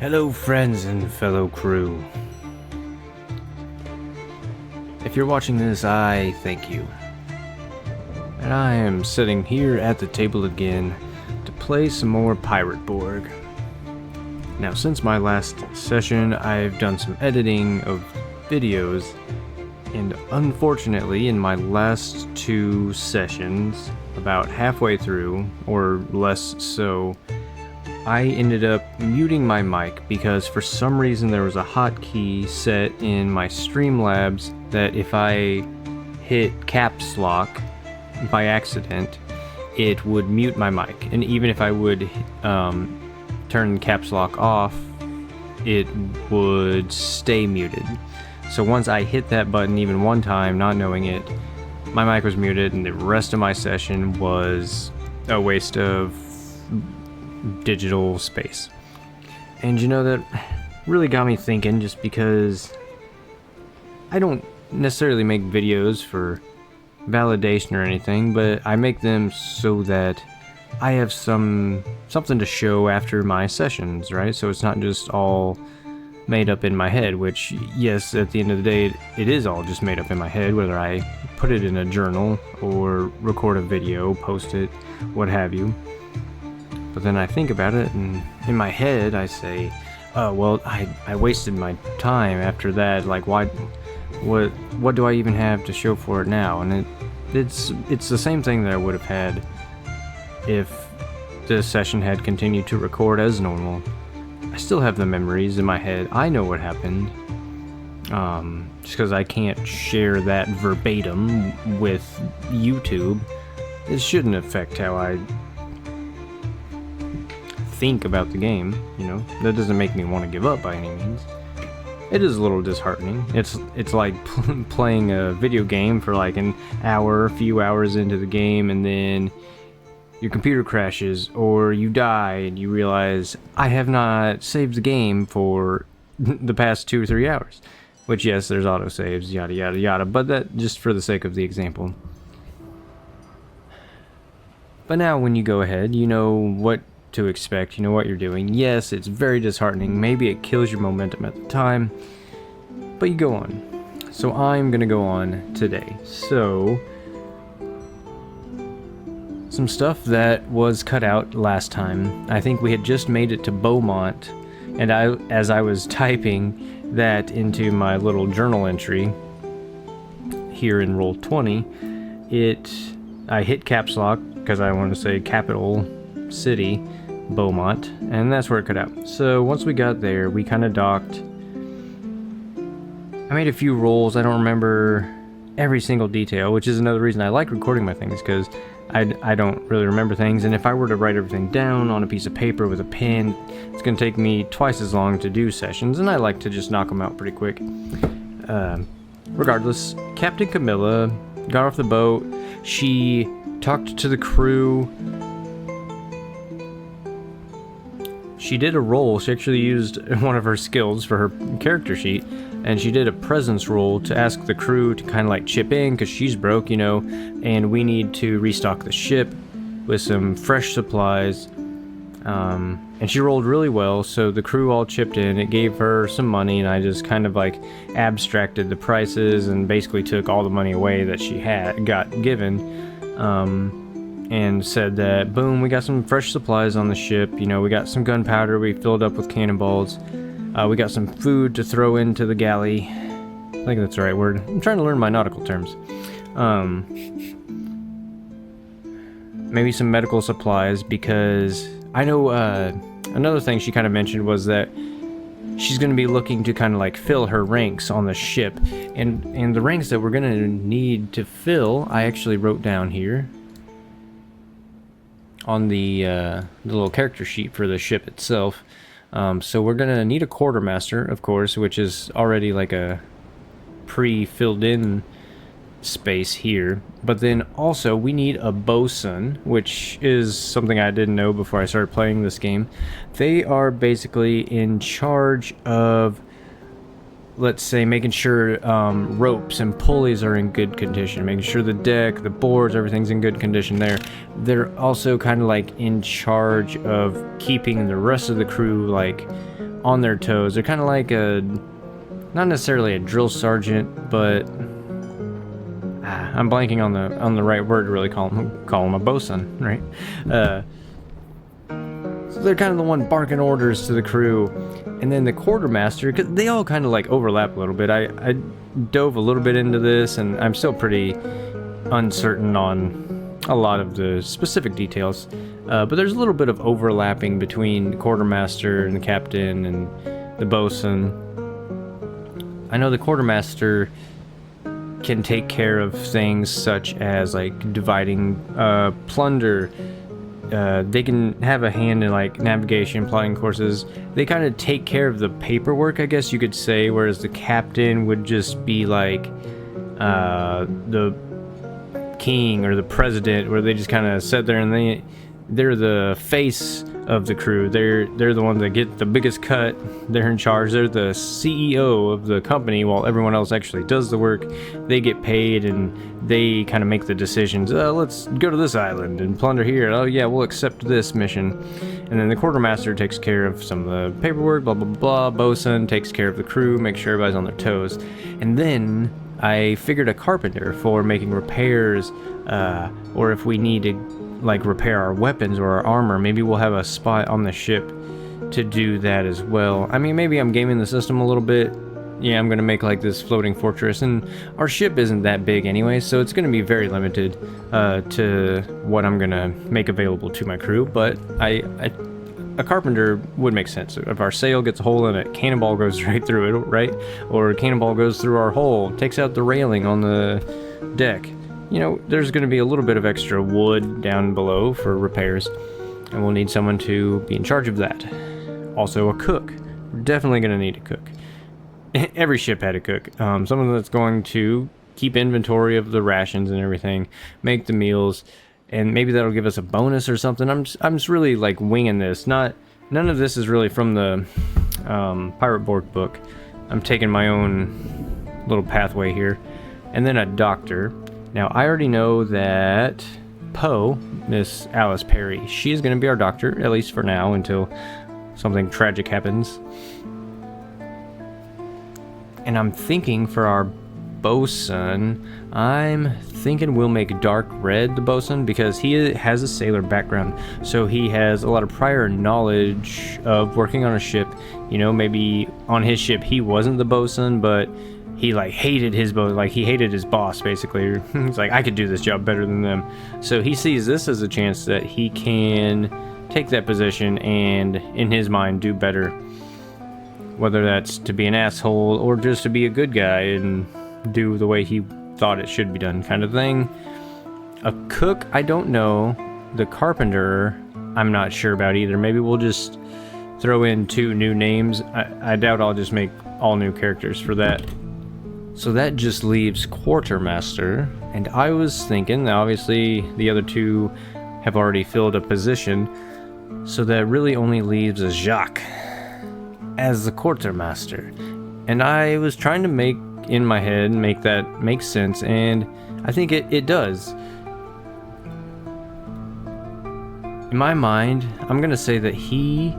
Hello friends and fellow crew. If you're watching this, I thank you. And I am sitting here at the table again to play some more Pirate Borg. Now, since my last session, I've done some editing of videos, and unfortunately in my last two sessions, about halfway through, or less so, I ended up muting my mic because for some reason there was a hotkey set in my Streamlabs that if I hit caps lock by accident, it would mute my mic. And even if I would turn caps lock off, it would stay muted. So once I hit that button even one time, not knowing it, my mic was muted and the rest of my session was a waste of digital space. And you know, that really got me thinking, just because I don't necessarily make videos for validation or anything, but I make them so that I have something to show after my sessions, right? So it's not just all made up in my head, which, yes, at the end of the day, it is all just made up in my head, whether I put it in a journal or record a video, post it, what have you. But then I think about it, and in my head I say, oh, well, I wasted my time after that. Like, what do I even have to show for it now? And it's the same thing that I would have had if the session had continued to record as normal. I still have the memories in my head. I know what happened. Just because I can't share that verbatim with YouTube, it shouldn't affect how I think about the game, you know. That doesn't make me want to give up by any means. It is a little disheartening. It's like playing a video game for like an hour, a few hours into the game, and then your computer crashes or you die and you realize I have not saved the game for the past 2 or 3 hours. Which, yes, there's autosaves, yada yada yada, but that just for the sake of the example. But now when you go ahead, you know what to expect, you know what you're doing. Yes, it's very disheartening. Maybe it kills your momentum at the time, but you go on. So I'm gonna go on today. So some stuff that was cut out last time. I think we had just made it to Beaumont, and as I was typing that into my little journal entry here in Roll20, I hit caps lock because I want to say capital city Beaumont, and that's where it cut out. So once we got there, we kind of docked. I made a few rolls. I don't remember every single detail, which is another reason I like recording my things, because I don't really remember things, and if I were to write everything down on a piece of paper with a pen, it's going to take me twice as long to do sessions, and I like to just knock them out pretty quick. Regardless, Captain Camilla got off the boat. She talked to the crew. She did a roll. She actually used one of her skills for her character sheet, and she did a presence roll to ask the crew to kind of like chip in because she's broke, you know, and we need to restock the ship with some fresh supplies. And she rolled really well, so the crew all chipped in. It gave her some money, and I just kind of like abstracted the prices and basically took all the money away that she got given. And said that, boom, we got some fresh supplies on the ship, you know, we got some gunpowder we filled up with cannonballs, we got some food to throw into the galley. I think that's the right word. I'm trying to learn my nautical terms. Maybe some medical supplies, because I know another thing she kind of mentioned was that she's going to be looking to kind of like fill her ranks on the ship, and the ranks that we're going to need to fill, I actually wrote down here on the little character sheet for the ship itself. So we're gonna need a quartermaster, of course, which is already like a pre-filled in space here. But then also we need a bosun, which is something I didn't know before I started playing this game. They are basically in charge of, let's say, making sure ropes and pulleys are in good condition, making sure the deck, the boards, everything's in good condition there. They're also kind of like in charge of keeping the rest of the crew like on their toes. They're kind of like not necessarily a drill sergeant, but I'm blanking on the right word to really call him a bosun, right? So they're kind of the one barking orders to the crew, and then the quartermaster, because they all kind of like overlap a little bit. I dove a little bit into this, and I'm still pretty uncertain on a lot of the specific details, but there's a little bit of overlapping between the quartermaster and the captain and the bosun. I know the quartermaster can take care of things such as like dividing plunder. They can have a hand in like navigation, plotting courses. They kind of take care of the paperwork, I guess you could say, whereas the captain would just be like the king or the president, where they just kind of sit there and they're the face of the crew. They're the ones that get the biggest cut. They're in charge. They're the CEO of the company, while everyone else actually does the work. They get paid and they kind of make the decisions. Let's go to this island and plunder here. Oh yeah, we'll accept this mission. And then the quartermaster takes care of some of the paperwork, blah blah blah. Bosun takes care of the crew, makes sure everybody's on their toes. And then I figured a carpenter for making repairs, or if we need to like repair our weapons or our armor, maybe we'll have a spot on the ship to do that as well. I mean, maybe I'm gaming the system a little bit. Yeah, I'm gonna make like this floating fortress, and our ship isn't that big anyway, so it's gonna be very limited to what I'm gonna make available to my crew. But a carpenter would make sense. If our sail gets a hole in it, cannonball goes right through it, right? Or cannonball goes through our hole, takes out the railing on the deck. You know, there's going to be a little bit of extra wood down below for repairs, and we'll need someone to be in charge of that. Also, a cook. We're definitely going to need a cook. Every ship had a cook. Someone that's going to keep inventory of the rations and everything, make the meals, and maybe that'll give us a bonus or something. I'm just really like winging this. None of this is really from the Pirate Borg book. I'm taking my own little pathway here. And then a doctor. Now, I already know that Poe, Miss Alice Perry, she's going to be our doctor, at least for now, until something tragic happens. And I'm thinking for our bosun, I'm thinking we'll make Dark Red the bosun, because he has a sailor background, so he has a lot of prior knowledge of working on a ship. You know, maybe on his ship he wasn't the bosun, but he like hated his he hated his boss basically. He's like, I could do this job better than them. So he sees this as a chance that he can take that position and in his mind do better, whether that's to be an asshole or just to be a good guy and do the way he thought it should be done, kind of thing. A cook, I don't know. The carpenter, I'm not sure about either. Maybe we'll just throw in 2 new names. I doubt I'll just make all new characters for that. So that just leaves quartermaster, and I was thinking, obviously the other 2 have already filled a position, so that really only leaves a Jacques as the quartermaster. And I was trying to make in my head make that make sense, and I think it does. In my mind, I'm gonna say that he's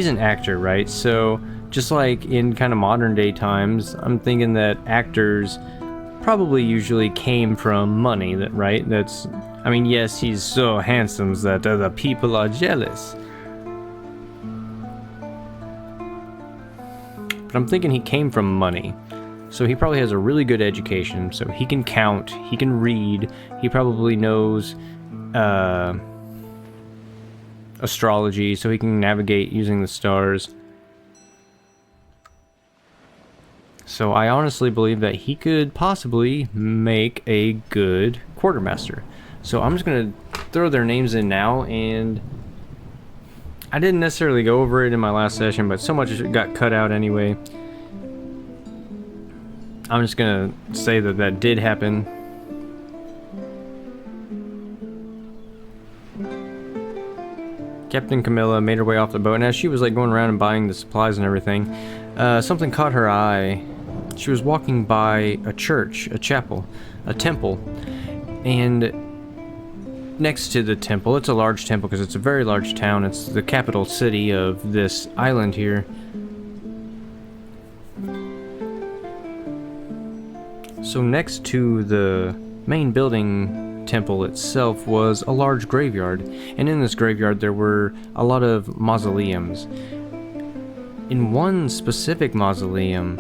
an actor, right? So just like in kind of modern day times, I'm thinking that actors probably usually came from money, right? I mean, yes, he's so handsome that other people are jealous. But I'm thinking he came from money. So he probably has a really good education, so he can count, he can read, he probably knows astrology, so he can navigate using the stars. So I honestly believe that he could possibly make a good quartermaster. So I'm just going to throw their names in now, and I didn't necessarily go over it in my last session, but so much got cut out anyway. I'm just going to say that that did happen. Captain Camilla made her way off the boat, and as she was like going around and buying the supplies and everything, something caught her eye. She was walking by a church, a chapel, a temple, and next to the temple, it's a large temple because it's a very large town, it's the capital city of this island here, So next to the main building temple itself was a large graveyard, and in this graveyard there were a lot of mausoleums. In one specific mausoleum,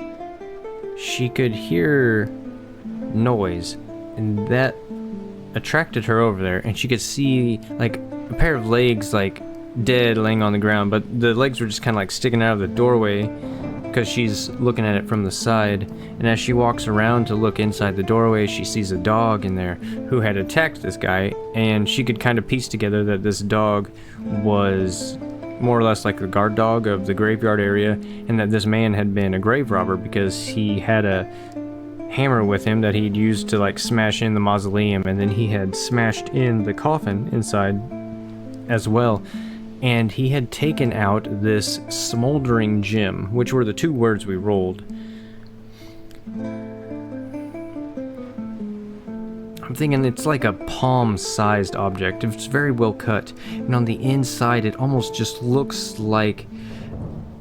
she could hear noise, and that attracted her over there, and she could see like a pair of legs like dead laying on the ground, but the legs were just kind of like sticking out of the doorway because she's looking at it from the side. And as she walks around to look inside the doorway, she sees a dog in there who had attacked this guy, and she could kind of piece together that this dog was more or less like the guard dog of the graveyard area, and that this man had been a grave robber because he had a hammer with him that he'd used to like smash in the mausoleum, and then he had smashed in the coffin inside as well. And he had taken out this smoldering gem, which were the two words we rolled. I'm thinking it's like a palm-sized object. It's very well cut, and on the inside it almost just looks like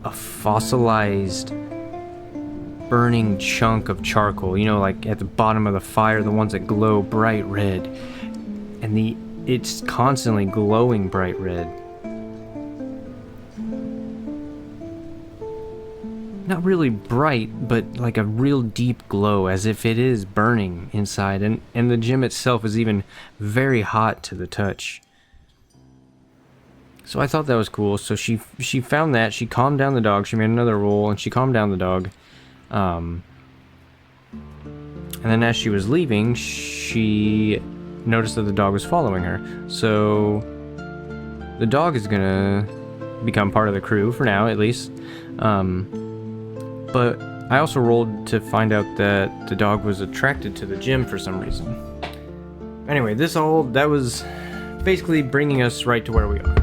a fossilized burning chunk of charcoal, you know, like at the bottom of the fire, the ones that glow bright red, and it's constantly glowing bright red. Not really bright, but like a real deep glow, as if it is burning inside, and the gem itself is even very hot to the touch. So I thought that was cool. So she found that, she calmed down the dog, she made another roll, and she calmed down the dog. And then as she was leaving, she noticed that the dog was following her. So the dog is gonna become part of the crew, for now at least. But I also rolled to find out that the dog was attracted to the gem for some reason. Anyway, that was basically bringing us right to where we are.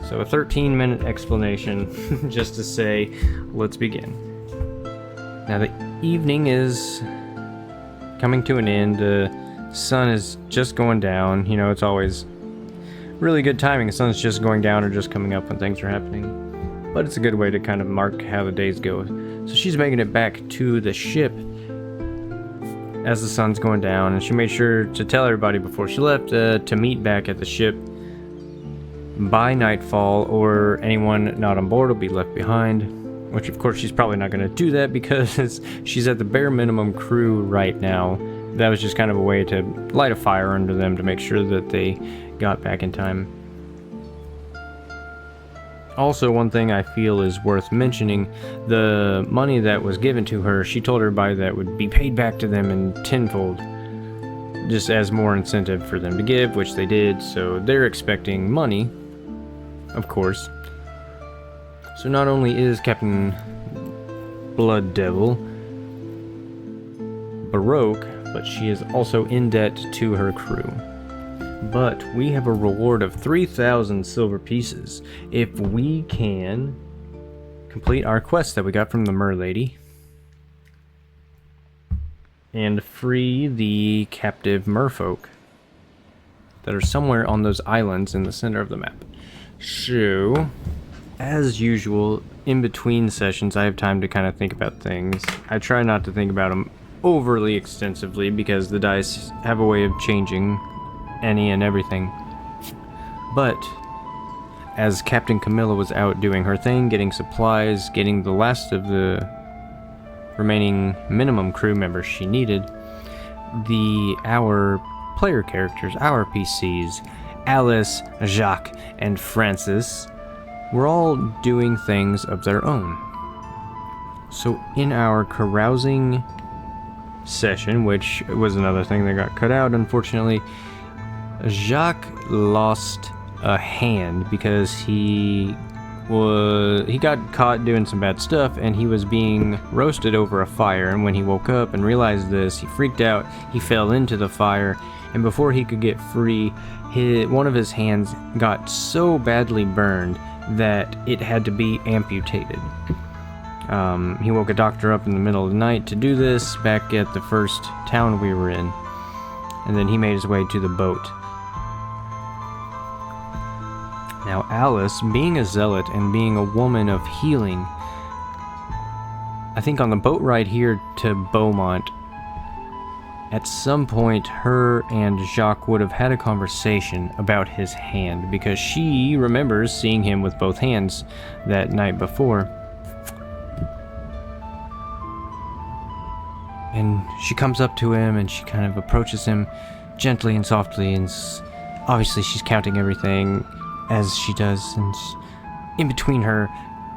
So a 13-minute explanation just to say, let's begin. Now the evening is coming to an end. The sun is just going down. You know, it's always really good timing. The sun's just going down or just coming up when things are happening. But it's a good way to kind of mark how the days go. So she's making it back to the ship as the sun's going down, and she made sure to tell everybody before she left to meet back at the ship by nightfall, or anyone not on board will be left behind. Which of course she's probably not going to do that because she's at the bare minimum crew right now. That was just kind of a way to light a fire under them to make sure that they got back in time. Also, one thing I feel is worth mentioning, the money that was given to her, she told everybody that would be paid back to them in tenfold, just as more incentive for them to give, which they did, so they're expecting money, of course. So not only is Captain Blood Devil Baroque, but she is also in debt to her crew. But we have a reward of 3,000 silver pieces if we can complete our quest that we got from the Merlady and free the captive merfolk that are somewhere on those islands in the center of the map. So, as usual, in between sessions I have time to kind of think about things. I try not to think about them overly extensively because the dice have a way of changing any and everything. But as Captain Camilla was out doing her thing, getting supplies, getting the last of the remaining minimum crew members she needed, our player characters, our PCs, Alice, Jacques, and Francis, were all doing things of their own. So in our carousing session, which was another thing that got cut out unfortunately, Jacques lost a hand because he got caught doing some bad stuff, and he was being roasted over a fire, and when he woke up and realized this, he freaked out, he fell into the fire, and before he could get free, one of his hands got so badly burned that it had to be amputated. He woke a doctor up in the middle of the night to do this back at the first town we were in, and then he made his way to the boat. Now Alice, being a zealot and being a woman of healing, I think on the boat ride here to Beaumont, at some point her and Jacques would have had a conversation about his hand, because she remembers seeing him with both hands that night before. And she comes up to him and she kind of approaches him gently and softly, and obviously she's counting everything as she does, and in between her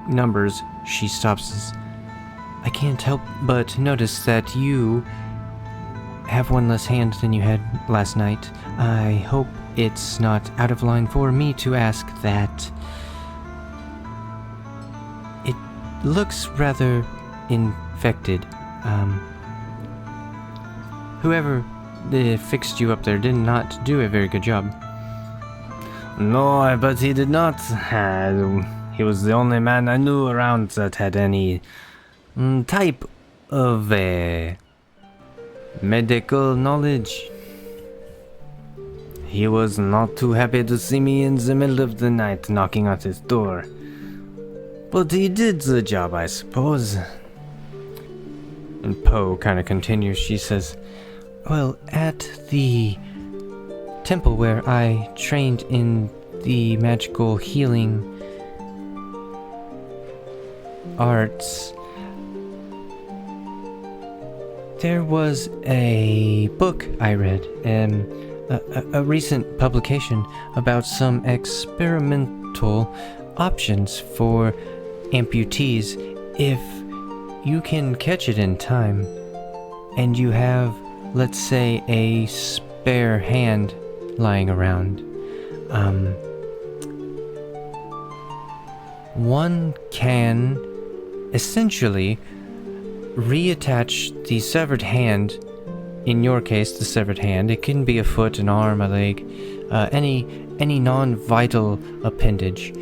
numbers she stops and says, "I can't help but notice that you have one less hand than you had last night. I hope it's not out of line for me to ask that. It looks rather infected. Whoever fixed you up there did not do a very good job." No, but he did not. He was the only man I knew around that had any type of medical knowledge. He was not too happy to see me in the middle of the night knocking at his door. But he did the job, I suppose. And Poe kind of continues. She says, "Well, at the temple where I trained in the magical healing arts, there was a book I read, a recent publication about some experimental options for amputees. If you can catch it in time, and you have, let's say, a spare hand lying around, one can essentially reattach the severed hand. In your case, the severed hand, it can be a foot, an arm, a leg, any non-vital appendage,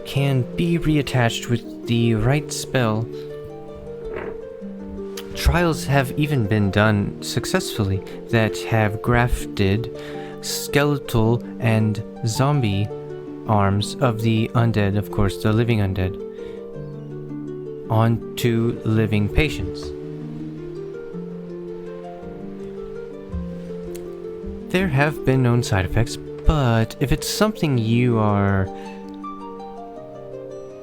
can be reattached with the right spell. Trials have even been done successfully that have grafted skeletal and zombie arms of the undead, of course the living undead, onto living patients. There have been known side effects, but if it's something you are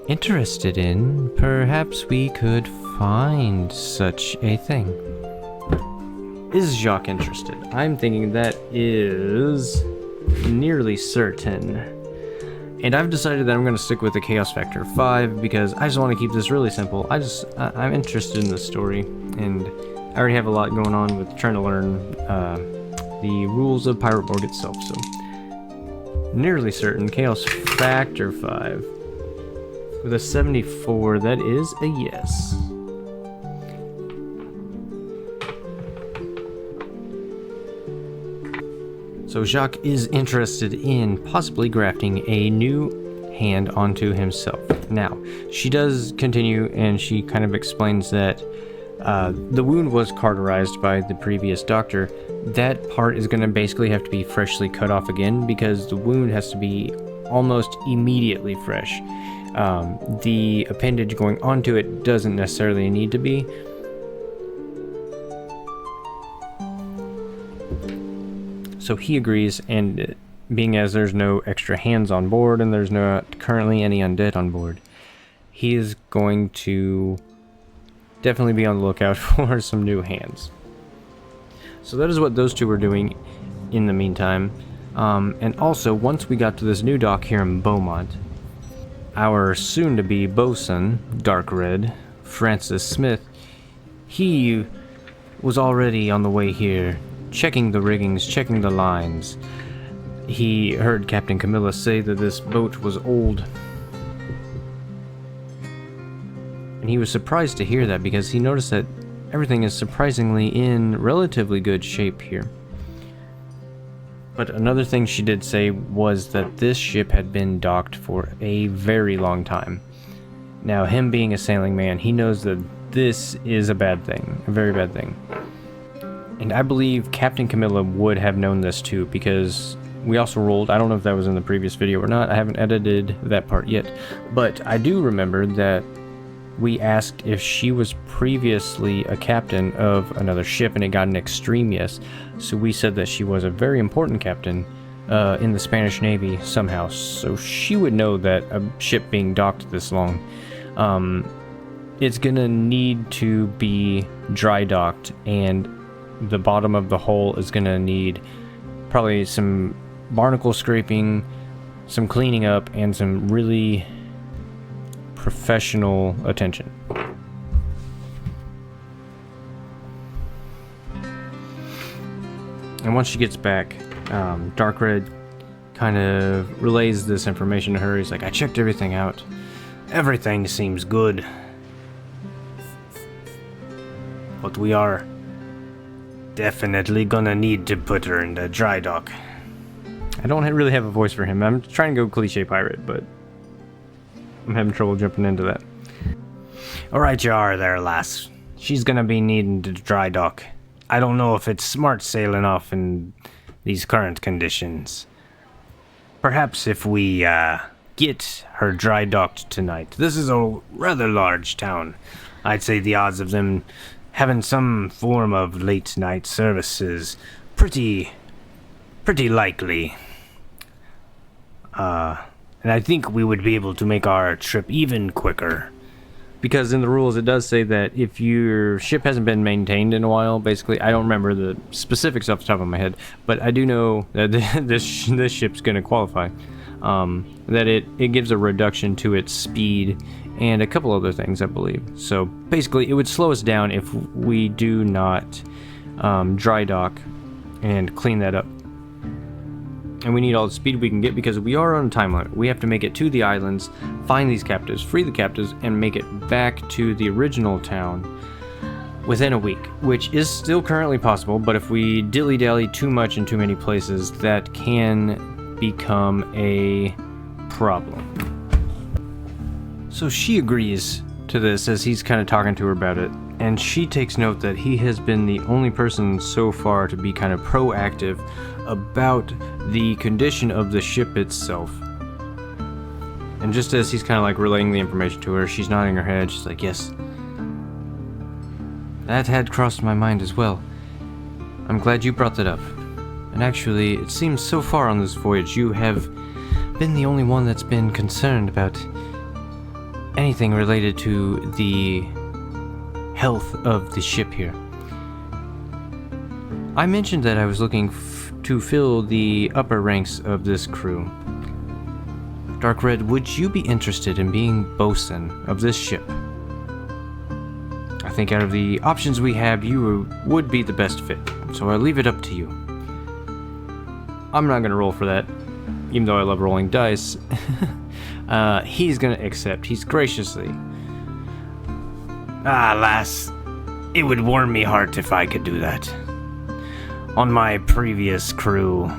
interested in, perhaps we could find such a thing." Is Jacques interested? I'm thinking that is nearly certain. And I've decided that I'm going to stick with the Chaos Factor 5 because I just want to keep this really simple. I'm interested in the story, and I already have a lot going on with trying to learn the rules of Pirate Borg itself, so nearly certain Chaos Factor 5. With a 74, that is a yes. So Jacques is interested in possibly grafting a new hand onto himself. Now, she does continue, and she kind of explains that the wound was cauterized by the previous doctor. That part is going to basically have to be freshly cut off again because the wound has to be almost immediately fresh. The appendage going onto it doesn't necessarily need to be. So he agrees, and being as there's no extra hands on board and there's not currently any undead on board, he is going to definitely be on the lookout for some new hands. So that is what those two are doing in the meantime. And also, once we got to this new dock here in Beaumont, our soon-to-be bosun, Dark Red, Francis Smith, he was already on the way here, checking the riggings, checking the lines. He heard Captain Camilla say that this boat was old. And he was surprised to hear that because he noticed that everything is surprisingly in relatively good shape here. But another thing she did say was that this ship had been docked for a very long time. Now, him being a sailing man, he knows that this is a bad thing, a very bad thing. And I believe Captain Camilla would have known this too, because we also rolled, I don't know if that was in the previous video or not, I haven't edited that part yet, but I do remember that we asked if she was previously a captain of another ship, and it got an extreme yes. So we said that she was a very important captain in the Spanish Navy somehow. So she would know that a ship being docked this long, it's gonna need to be dry docked, and the bottom of the hull is gonna need probably some barnacle scraping, some cleaning up, and some really professional attention. And once she gets back, Dark Red kind of relays this information to her. He's like, I checked everything out. Everything seems good. But we are definitely gonna need to put her in the dry dock. I don't really have a voice for him. I'm trying to go cliche pirate, but I'm having trouble jumping into that. Alright, you are there, lass. She's gonna be needing to dry dock. I don't know if it's smart sailing off in these current conditions. Perhaps if we get her dry docked tonight. This is a rather large town. I'd say the odds of them having some form of late night services pretty likely. And I think we would be able to make our trip even quicker. Because in the rules it does say that if your ship hasn't been maintained in a while, basically, I don't remember the specifics off the top of my head, but I do know that this ship's going to qualify. That it gives a reduction to its speed and a couple other things, I believe. So basically, it would slow us down if we do not dry dock and clean that up. And we need all the speed we can get because we are on a time limit. We have to make it to the islands, find these captives, free the captives, and make it back to the original town within a week, which is still currently possible, but if we dilly-dally too much in too many places, that can become a problem. So she agrees to this as he's kind of talking to her about it, and she takes note that he has been the only person so far to be kind of proactive about the condition of the ship itself. And just as he's kind of like relaying the information to her, she's nodding her head. She's like, yes, that had crossed my mind as well. I'm glad you brought that up. And actually, it seems so far on this voyage you have been the only one that's been concerned about anything related to the health of the ship here. I mentioned that I was looking to fill the upper ranks of this crew. Dark Red, would you be interested in being bosun of this ship? I think out of the options we have, you would be the best fit, so I'll leave it up to you. I'm not gonna roll for that, even though I love rolling dice. He's gonna accept. He's graciously. Ah, lass, it would warm me heart if I could do that. On my previous crew,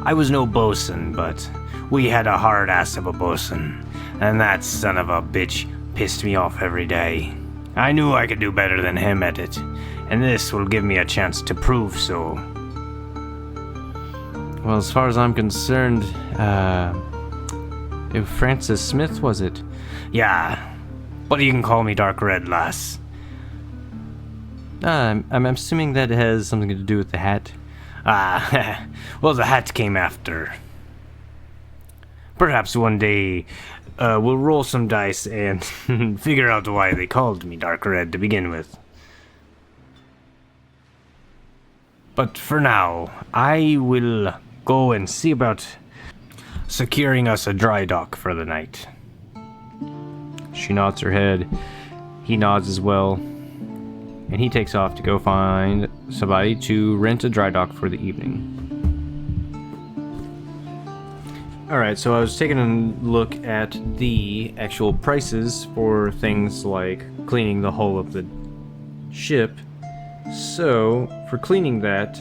I was no bosun, but we had a hard ass of a bosun, and that son of a bitch pissed me off every day. I knew I could do better than him at it, and this will give me a chance to prove so. Well, as far as I'm concerned, if Francis Smith, was it? Yeah, but you can call me Dark Red, lass. I'm assuming that has something to do with the hat. Ah, well, the hat came after. Perhaps one day we'll roll some dice and figure out why they called me Dark Red to begin with. But for now, I will go and see about securing us a dry dock for the night. She nods her head. He nods as well. And he takes off to go find somebody to rent a dry dock for the evening. Alright, so I was taking a look at the actual prices for things like cleaning the hull of the ship. So, for cleaning that,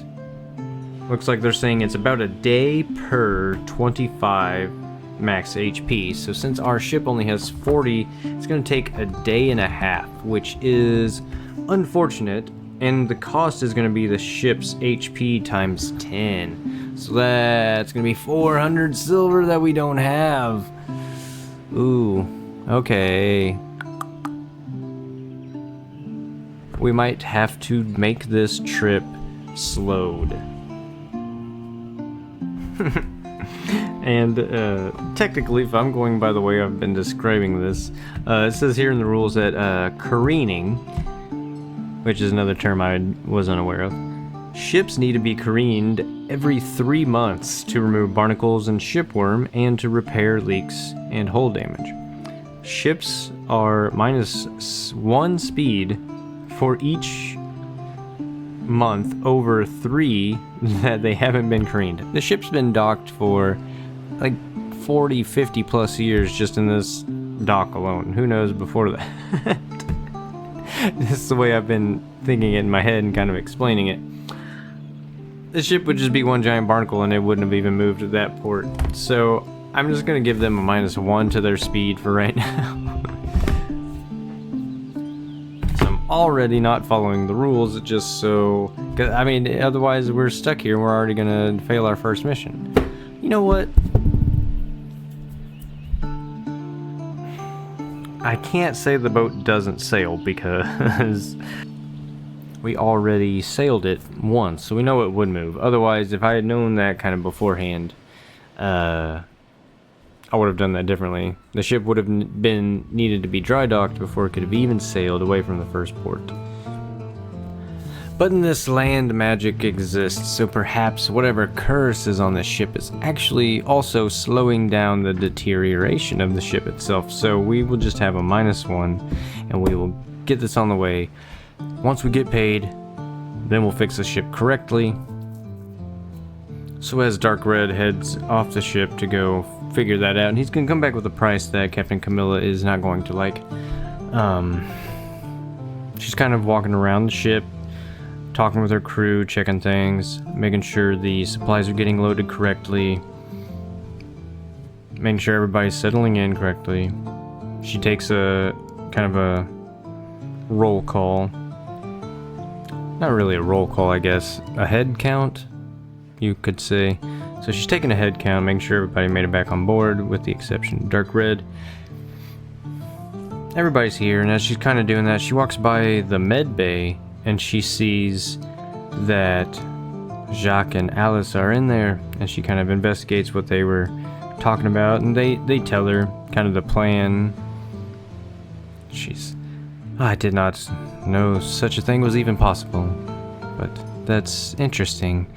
looks like they're saying it's about a day per 25 max HP. So since our ship only has 40, it's going to take a day and a half, which is unfortunate, and the cost is going to be the ship's HP times 10. So that's going to be 400 silver that we don't have. Ooh, okay. we might have to make this trip slowed. And technically, if I'm going by the way I've been describing this, it says here in the rules that careening, which is another term I was unaware of, ships need to be careened every 3 months to remove barnacles and shipworm and to repair leaks and hull damage. Ships are -1 speed for each month over 3 that they haven't been careened. The ship's been docked for like 40, 50 plus years just in this dock alone. Who knows before that? This is the way I've been thinking it in my head and kind of explaining it. The ship would just be one giant barnacle and it wouldn't have even moved to that port. So I'm just going to give them a -1 to their speed for right now. So I'm already not following the rules just so... 'cause, I mean, otherwise we're stuck here and we're already going to fail our first mission. You know what? I can't say the boat doesn't sail because we already sailed it once, so we know it would move. Otherwise, if I had known that kind of beforehand, I would have done that differently. The ship would have been needed to be dry docked before it could have even sailed away from the first port. But in this land, magic exists, so perhaps whatever curse is on the ship is actually also slowing down the deterioration of the ship itself. So we will just have a -1, and we will get this on the way. Once we get paid, then we'll fix the ship correctly. So as Dark Red heads off the ship to go figure that out, and he's going to come back with a price that Captain Camilla is not going to like. She's kind of walking around the ship, talking with her crew, checking things, making sure the supplies are getting loaded correctly, making sure everybody's settling in correctly. She takes a kind of a roll call. Not really a roll call, I guess. A head count, you could say. So she's taking a head count, making sure everybody made it back on board, with the exception of Dark Red. Everybody's here, and as she's kind of doing that, she walks by the med bay, and she sees that Jacques and Alice are in there, and she kind of investigates what they were talking about, and they tell her kind of the plan. I did not know such a thing was even possible, but that's interesting.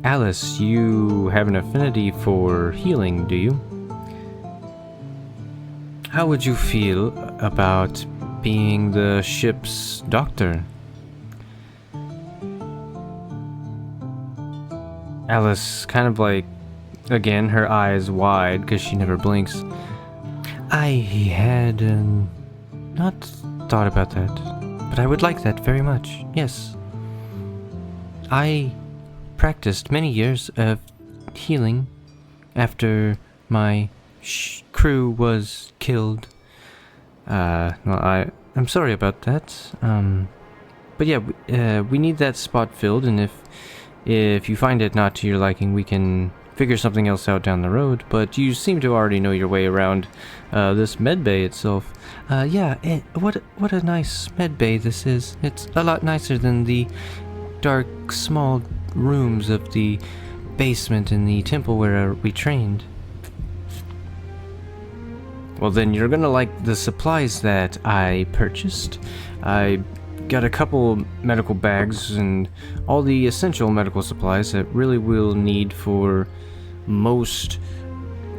Alice, you have an affinity for healing, do you? How would you feel about being the ship's doctor? Alice, kind of like, again, her eyes wide because she never blinks. I had not thought about that, but I would like that very much, yes. I practiced many years of healing after my crew was killed. Well, I'm sorry about that. But yeah, we need that spot filled, and if you find it not to your liking, we can figure something else out down the road. But you seem to already know your way around this med bay itself. What a nice med bay this is. It's a lot nicer than the dark, small rooms of the basement in the temple where we trained. Well, then you're gonna like the supplies that I purchased. I got a couple medical bags and all the essential medical supplies that really will need for most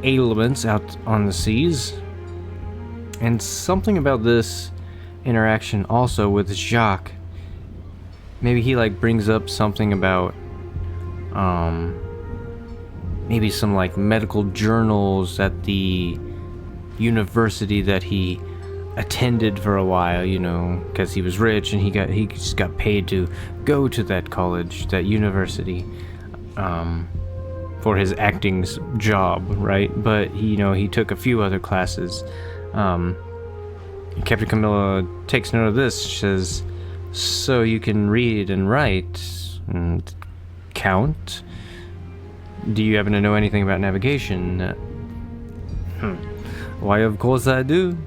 ailments out on the seas. And something about this interaction also with Jacques. Maybe he brings up something about maybe some medical journals at the university that he attended for a while, because he was rich and he just got paid to go to that college, that university, for his acting job, right? But he took a few other classes. Captain Camilla takes note of this. She says, "So you can read and write and count. Do you happen to know anything about navigation?" Why, of course I do.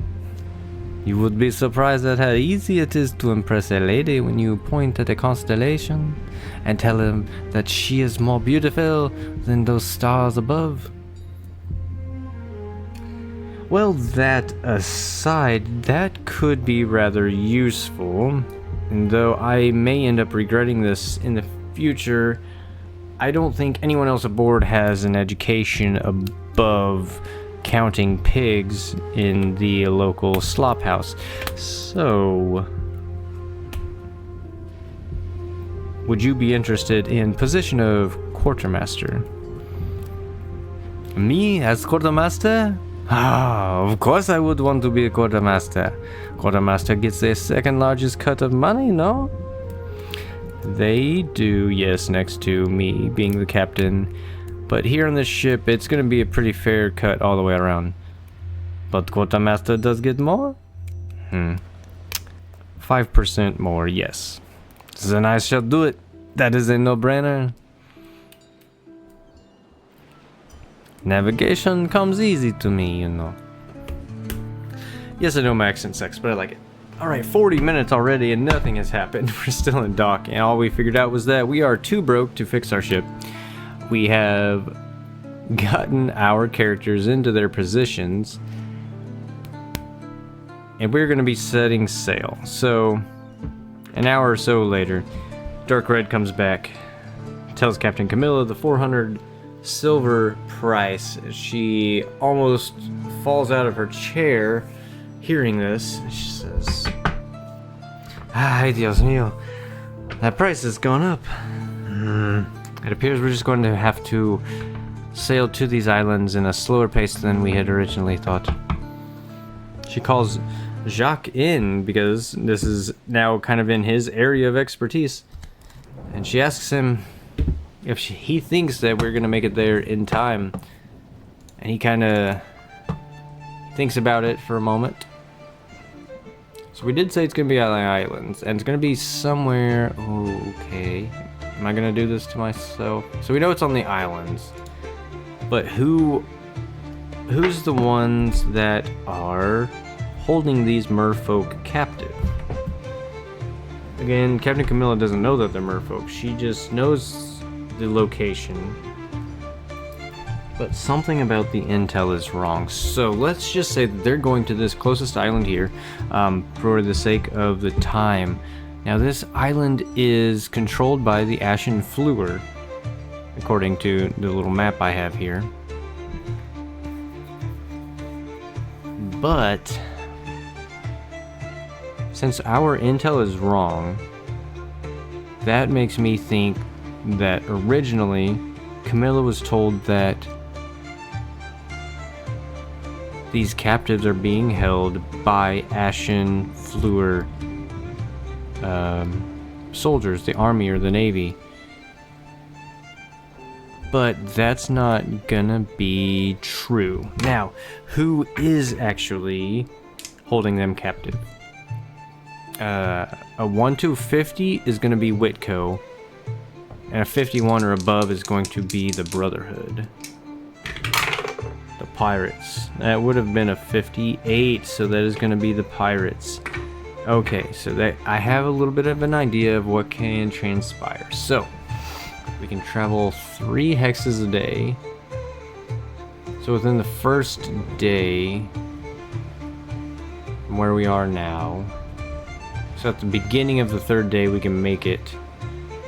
You would be surprised at how easy it is to impress a lady when you point at a constellation and tell him that she is more beautiful than those stars above. Well, that aside, that could be rather useful. And though I may end up regretting this in the future, I don't think anyone else aboard has an education above counting pigs in the local slop house. So, would you be interested in position of quartermaster? Me as quartermaster? Ah, of course I would want to be a quartermaster. Quartermaster gets the second largest cut of money, no? They do, yes, next to me being the captain. But here on this ship, it's going to be a pretty fair cut all the way around. But quartermaster does get more? 5% more, yes. Then I shall do it. That is a no-brainer. Navigation comes easy to me, you know. Yes, I know my accent sucks, but I like it. Alright, 40 minutes already and nothing has happened. We're still in dock, and all we figured out was that we are too broke to fix our ship. We have gotten our characters into their positions, and we're going to be setting sail. So, an hour or so later, Dark Red comes back, tells Captain Camilla the 400 silver price. She almost falls out of her chair hearing this. She says, Ay, Dios mío. That price has gone up. It appears we're just going to have to sail to these islands in a slower pace than we had originally thought. She calls Jacques in because this is now kind of in his area of expertise. And she asks him if he thinks that we're going to make it there in time. And he kind of thinks about it for a moment. So we did say it's going to be on the islands, and it's going to be somewhere... Okay. Am I going to do this to myself? So we know it's on the islands. But who's the ones that are holding these merfolk captive? Again, Captain Camilla doesn't know that they're merfolk. She just knows the location. But something about the intel is wrong. So let's just say that they're going to this closest island here for the sake of the time. Now this island is controlled by the Ashen Fluer, according to the little map I have here. But since our intel is wrong, that makes me think that originally Camilla was told that these captives are being held by Ashen Fluer soldiers, the army or the navy. But that's not gonna be true. Now, who is actually holding them captive? A 1 to 50 is gonna be Whitco, and a 51 or above is going to be the Brotherhood. The Pirates. That would have been a 58, so that is gonna be the Pirates. Okay, so that I have a little bit of an idea of what can transpire. So, we can travel 3 hexes a day. So within the first day, from where we are now, so at the beginning of the 3rd day, we can make it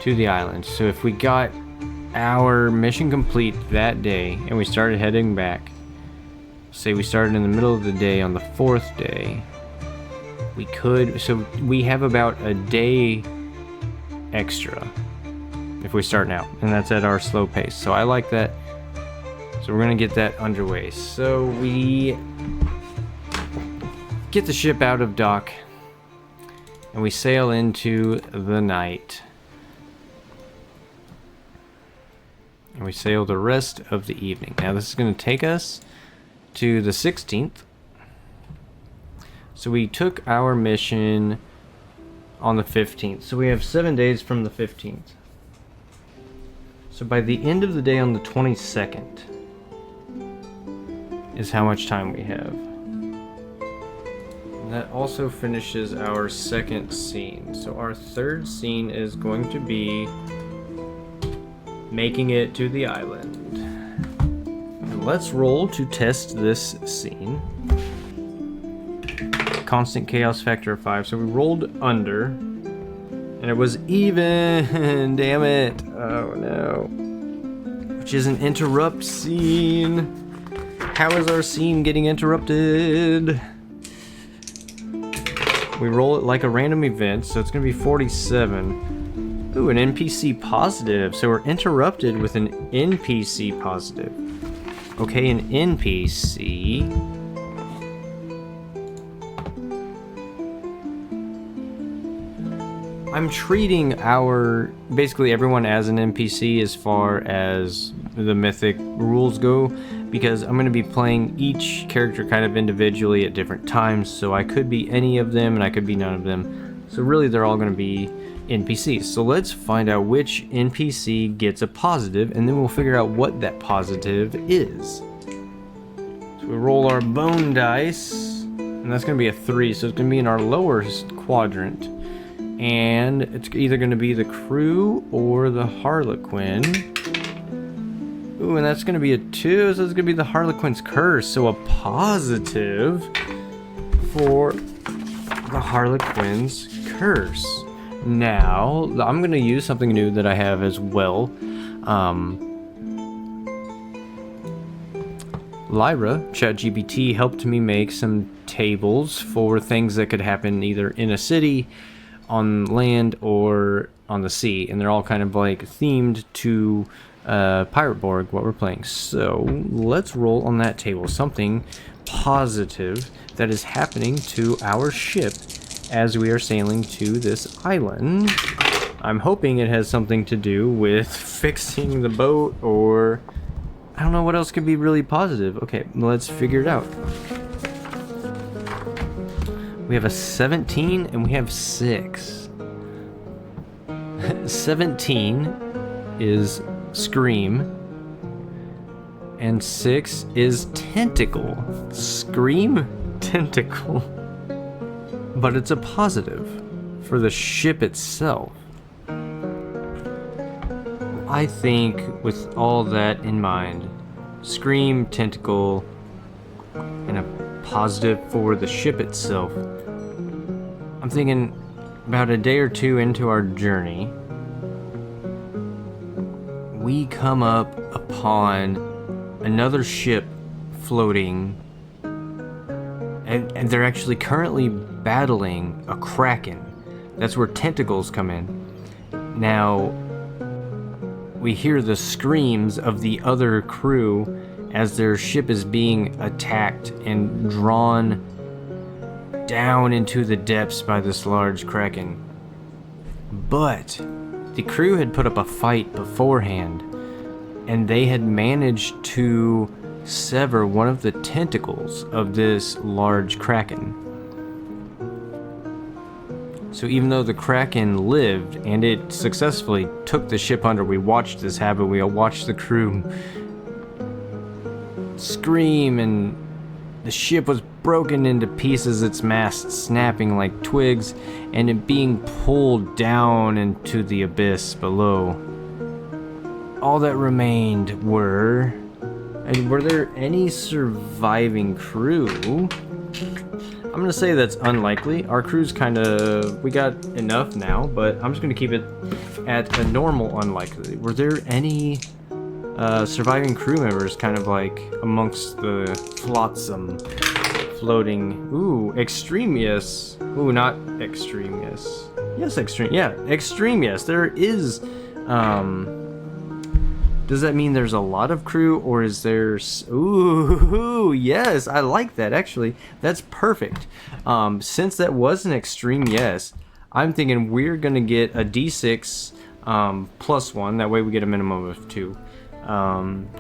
to the island. So if we got our mission complete that day, and we started heading back, say we started in the middle of the day on the 4th day, we could, so we have about a day extra if we start now, and that's at our slow pace. So I like that. So we're gonna get that underway. So we get the ship out of dock and we sail into the night. And we sail the rest of the evening. Now this is gonna take us to the 16th. So we took our mission on the 15th. So we have 7 days from the 15th. So by the end of the day on the 22nd is how much time we have. And that also finishes our second scene. So our third scene is going to be making it to the island. And let's roll to test this scene. Constant chaos factor of 5. So we rolled under, and it was even. Damn it! Oh no! Which is an interrupt scene. How is our scene getting interrupted? We roll it like a random event, so it's gonna be 47. Ooh, an NPC positive. So we're interrupted with an NPC positive. Okay, an NPC. I'm treating basically everyone as an NPC as far as the mythic rules go, because I'm going to be playing each character kind of individually at different times, so I could be any of them and I could be none of them. So really they're all going to be NPCs. So let's find out which NPC gets a positive, and then we'll figure out what that positive is. So we roll our bone dice, and that's going to be a 3, so it's going to be in our lower quadrant. And it's either going to be the crew or the Harlequin. Ooh, and that's going to be a 2, so it's going to be the Harlequin's curse. So a positive for the Harlequin's curse. Now, I'm going to use something new that I have as well. Lyra, ChatGPT, helped me make some tables for things that could happen either in a city, on land, or on the sea, and they're all kind of like themed to Pirate Borg, what we're playing. So let's roll on that table something positive that is happening to our ship as we are sailing to this island. I'm hoping it has something to do with fixing the boat, or I don't know what else could be really positive. Okay, let's figure it out. We have a 17 and we have 6. 17 is scream and 6 is tentacle. Scream, tentacle. But it's a positive for the ship itself. I think with all that in mind, scream, tentacle, and a positive for the ship itself, I'm thinking about a day or two into our journey, we come up upon another ship floating, and they're actually currently battling a kraken. That's where tentacles come in. Now, we hear the screams of the other crew as their ship is being attacked and drawn down into the depths by this large kraken. But the crew had put up a fight beforehand, and they had managed to sever one of the tentacles of this large kraken. So even though the kraken lived and it successfully took the ship under, we watched this happen. We watched the crew scream, and the ship was broken into pieces, its masts snapping like twigs, and it being pulled down into the abyss below. All that remained were there any surviving crew? I'm gonna say that's unlikely. Our crew's we got enough now, but I'm just gonna keep it at a normal unlikely. Were there any surviving crew members kind of like amongst the flotsam floating? Ooh, extreme yes. Ooh, not extreme yes. Yes, extreme. Yeah, extreme yes. There is. Does that mean there's a lot of crew, or is there? Ooh, yes, I like that actually. That's perfect. Since that was an extreme yes, I'm thinking we're gonna get a D6 +1. That way we get a minimum of 2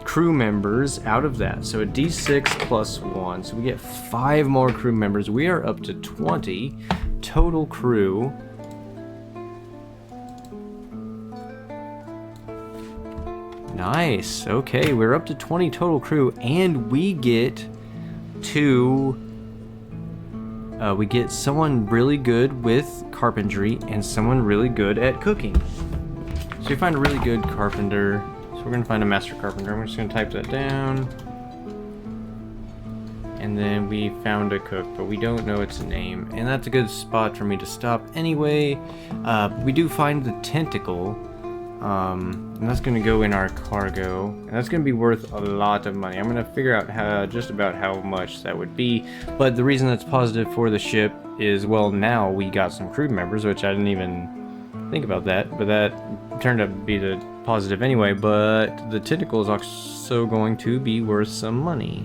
crew members out of that. So a D6 +1. So we get 5 more crew members. We are up to 20 total crew. Nice. Okay, we're up to 20 total crew, and we get to we get someone really good with carpentry and someone really good at cooking. So we find a really good carpenter. So we're gonna find a master carpenter. I'm just gonna type that down. And then we found a cook, but we don't know its name. And that's a good spot for me to stop anyway. We do find the tentacle. And that's gonna go in our cargo. And that's gonna be worth a lot of money. I'm gonna figure out just about how much that would be. But the reason that's positive for the ship is, well, now we got some crew members, which I didn't even think about that. But that turned out to be the positive anyway. But the tentacle is also going to be worth some money.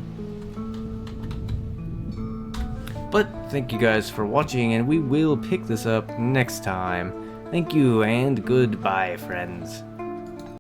But thank you guys for watching, and we will pick this up next time. Thank you, and goodbye, friends.